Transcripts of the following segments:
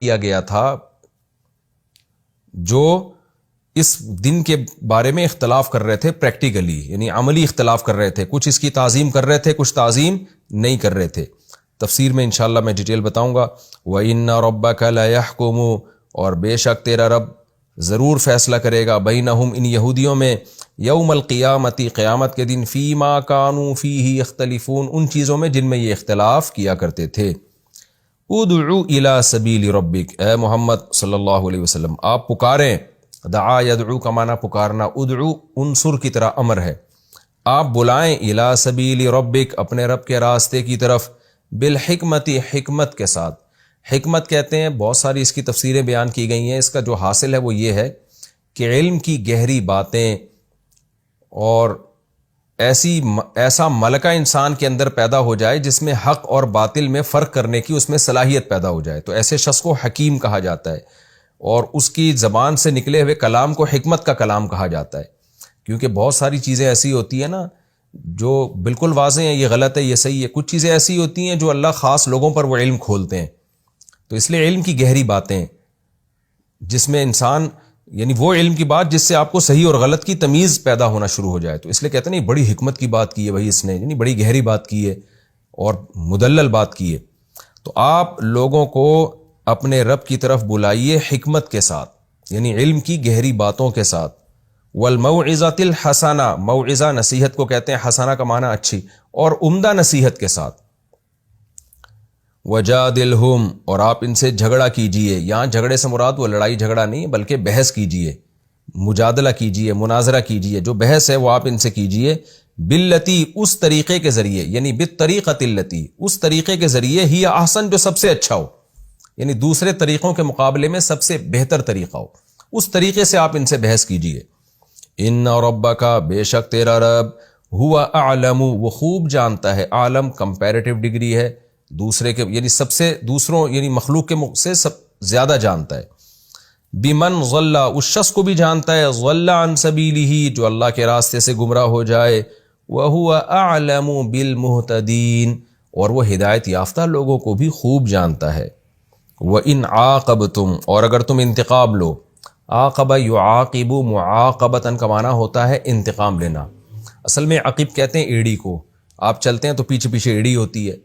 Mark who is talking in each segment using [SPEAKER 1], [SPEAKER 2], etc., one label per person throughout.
[SPEAKER 1] کیا گیا تھا جو اس دن کے بارے میں اختلاف کر رہے تھے پریکٹیکلی، یعنی عملی اختلاف کر رہے تھے، کچھ اس کی تعظیم کر رہے تھے، کچھ تعظیم نہیں کر رہے تھے۔ تفسیر میں انشاءاللہ میں ڈیٹیل بتاؤں گا۔ وَإِنَّ رَبَّكَ لَيَحْكُمُ، اور بے شک تیرا رب ضرور فیصلہ کرے گا، بینہم ان یہودیوں میں، یوم القیامت قیامت کے دن، فیما کانوا فیہ یختلفون ان چیزوں میں جن میں یہ اختلاف کیا کرتے تھے۔ ادعو الی سبیل ربک، اے محمد صلی اللہ علیہ وسلم آپ پکاریں، دعا یدعو کا معنی پکارنا، ادعو عنصر کی طرح امر ہے، آپ بلائیں، الی سبیل ربک اپنے رب کے راستے کی طرف، بالحکمت حکمت کے ساتھ۔ حکمت کہتے ہیں، بہت ساری اس کی تفسیریں بیان کی گئی ہیں، اس کا جو حاصل ہے وہ یہ ہے کہ علم کی گہری باتیں اور ایسا ملکہ انسان کے اندر پیدا ہو جائے جس میں حق اور باطل میں فرق کرنے کی اس میں صلاحیت پیدا ہو جائے، تو ایسے شخص کو حکیم کہا جاتا ہے، اور اس کی زبان سے نکلے ہوئے کلام کو حکمت کا کلام کہا جاتا ہے، کیونکہ بہت ساری چیزیں ایسی ہوتی ہیں نا جو بالکل واضح ہیں، یہ غلط ہے یہ صحیح ہے، کچھ چیزیں ایسی ہوتی ہیں جو اللہ خاص لوگوں پر وہ علم کھولتے ہیں، تو اس لیے علم کی گہری باتیں جس میں انسان، یعنی وہ علم کی بات جس سے آپ کو صحیح اور غلط کی تمیز پیدا ہونا شروع ہو جائے، تو اس لیے کہتے ہیں نہیں بڑی حکمت کی بات کی ہے بھائی اس نے، یعنی بڑی گہری بات کی ہے اور مدلل بات کی ہے۔ تو آپ لوگوں کو اپنے رب کی طرف بلائیے حکمت کے ساتھ، یعنی علم کی گہری باتوں کے ساتھ، والموعظۃ الحسنہ، موعظہ نصیحت کو کہتے ہیں، حسنہ کا معنی اچھی، اور عمدہ نصیحت کے ساتھ، وجادلہم اور آپ ان سے جھگڑا کیجئے، یہاں جھگڑے سے مراد وہ لڑائی جھگڑا نہیں بلکہ بحث کیجئے، مجادلہ کیجئے، مناظرہ کیجئے، جو بحث ہے وہ آپ ان سے کیجئے، باللتی اس طریقے کے ذریعے، یعنی بالطریقۃ التی اس طریقے کے ذریعے، ہی احسن جو سب سے اچھا ہو، یعنی دوسرے طریقوں کے مقابلے میں سب سے بہتر طریقہ ہو، اس طریقے سے آپ ان سے بحث کیجئے۔ ان ربک بے شک تیرا رب، ہوا اعلم وہ خوب جانتا ہے، عالم کمپیریٹیو ڈگری ہے، دوسرے کے یعنی سب سے دوسروں یعنی مخلوق کے سے سب زیادہ جانتا ہے، بمن ضل اس شخص کو بھی جانتا ہے، ضل عن سبیلہ جو اللہ کے راستے سے گمراہ ہو جائے، وہو اعلم بالمہتدین اور وہ ہدایت یافتہ لوگوں کو بھی خوب جانتا ہے۔ وَإِنْ عَاقَبْتُمْ اور اگر تم انتقام لو، عاقب یعاقب معاقبتاً کا معنی ہوتا ہے انتقام لینا، اصل میں عقب کہتے ہیں ایڑی کو، آپ چلتے ہیں تو پیچھے پیچھے ایڑی ہوتی ہے،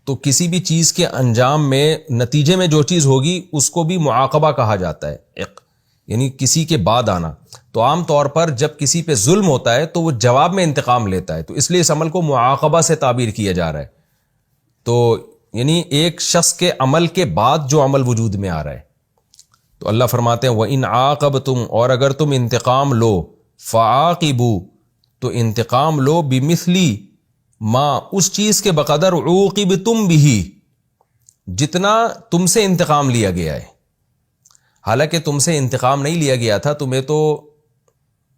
[SPEAKER 1] تو کسی بھی چیز کے انجام میں نتیجے میں جو چیز ہوگی اس کو بھی معاقبہ کہا جاتا ہے، یعنی کسی کے بعد آنا، تو عام طور پر جب کسی پہ ظلم ہوتا ہے تو وہ جواب میں انتقام لیتا ہے، تو اس لیے اس عمل کو معاقبہ سے تعبیر کیا جا رہا ہے، تو یعنی ایک شخص کے عمل کے بعد جو عمل وجود میں آ رہا ہے۔ تو اللہ فرماتے ہیں وَإِنْ عَاقَبْتُمْ اور اگر تم انتقام لو، فَعَاقِبُوا تو انتقام لو، بِمِثْلِ ما اس چیز کے بقدر، عوقبتم بھی جتنا تم سے انتقام لیا گیا ہے، حالانکہ تم سے انتقام نہیں لیا گیا تھا، تمہیں تو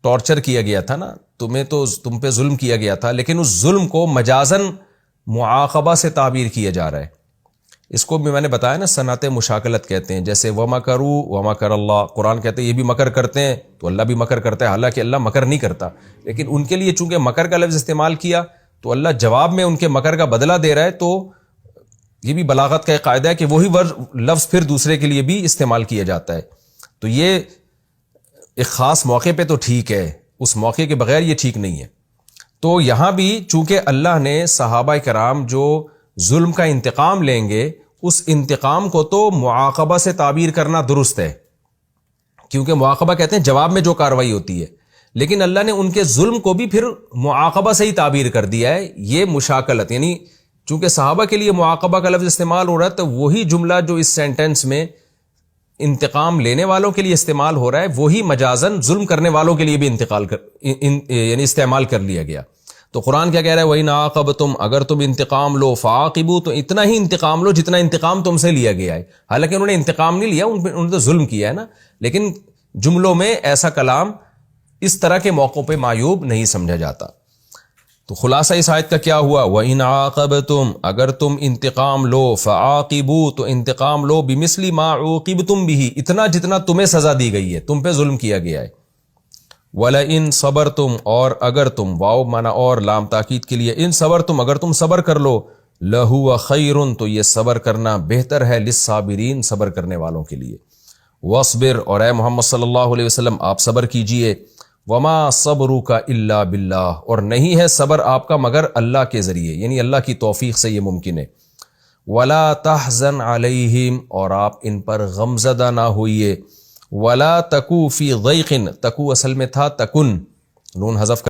[SPEAKER 1] ٹارچر کیا گیا تھا نا، تم پہ ظلم کیا گیا تھا، لیکن اس ظلم کو مجازن معاقبہ سے تعبیر کیا جا رہا ہے۔ اس کو بھی میں نے بتایا نا صنعت مشاکلت کہتے ہیں، جیسے وَمَكَرُوا وَمَكَرَ اللَّهُ، قرآن کہتے ہیں یہ بھی مکر کرتے ہیں تو اللہ بھی مکر کرتا ہے، حالانکہ اللہ مکر نہیں کرتا، لیکن ان کے لیے چونکہ مکر کا لفظ استعمال کیا تو اللہ جواب میں ان کے مکر کا بدلہ دے رہا ہے، تو یہ بھی بلاغت کا ایک قاعدہ ہے کہ وہی لفظ پھر دوسرے کے لیے بھی استعمال کیا جاتا ہے، تو یہ ایک خاص موقع پہ تو ٹھیک ہے، اس موقع کے بغیر یہ ٹھیک نہیں ہے۔ تو یہاں بھی چونکہ اللہ نے صحابہ کرام جو ظلم کا انتقام لیں گے، اس انتقام کو تو معاقبہ سے تعبیر کرنا درست ہے، کیونکہ معاقبہ کہتے ہیں جواب میں جو کارروائی ہوتی ہے، لیکن اللہ نے ان کے ظلم کو بھی پھر معاقبہ سے ہی تعبیر کر دیا ہے۔ یہ مشاکلت، یعنی چونکہ صحابہ کے لیے معاقبہ کا لفظ استعمال ہو رہا ہے، تو وہی جملہ جو اس سینٹنس میں انتقام لینے والوں کے لیے استعمال ہو رہا ہے، وہی مجازن ظلم کرنے والوں کے لیے بھی یعنی استعمال کر لیا گیا۔ تو قرآن کیا کہہ رہا ہے، وَإِنْ عَاقَبْتُمْ اگر تم انتقام لو، فَعَاقِبُوا تو اتنا ہی انتقام لو جتنا انتقام تم سے لیا گیا ہے، حالانکہ انہوں نے انتقام نہیں لیا، انہوں نے تو ظلم کیا ہے نا، لیکن جملوں میں ایسا کلام اس طرح کے موقعوں پہ معیوب نہیں سمجھا جاتا۔ تو خلاصہ اس آیت کا کیا ہوا، وَإِنْ عَاقَبْتُمْ اگر تم انتقام لو، فَعَاقِبُوا تو انتقام لو، بِمِثْلِ مَا عُوقِبْتُمْ بِهِ اتنا جتنا تمہیں سزا دی گئی ہے، تم پہ ظلم کیا گیا ہے۔ وَلَئِن صَبَرْتُمْ اور اگر تم، واو مانا اور، لام تاکید کے لیے، ان صبرتم اگر تم صبر کر لو، لہو خیرن، تو یہ صبر کرنا بہتر ہے، للصابرین، صبر کرنے والوں کے لیے۔ وصبر، اور اے محمد صلی اللہ علیہ وسلم آپ صبر کیجئے۔ وما صبرک الا باللہ، اور نہیں ہے صبر آپ کا مگر اللہ کے ذریعے، یعنی اللہ کی توفیق سے یہ ممکن ہے۔ ولا تحزن علیہم، اور آپ ان پر غمزدہ نہ ہوئیے۔ ولا تکو فی ضیق، تکو اصل میں تھا تکن، نون حذف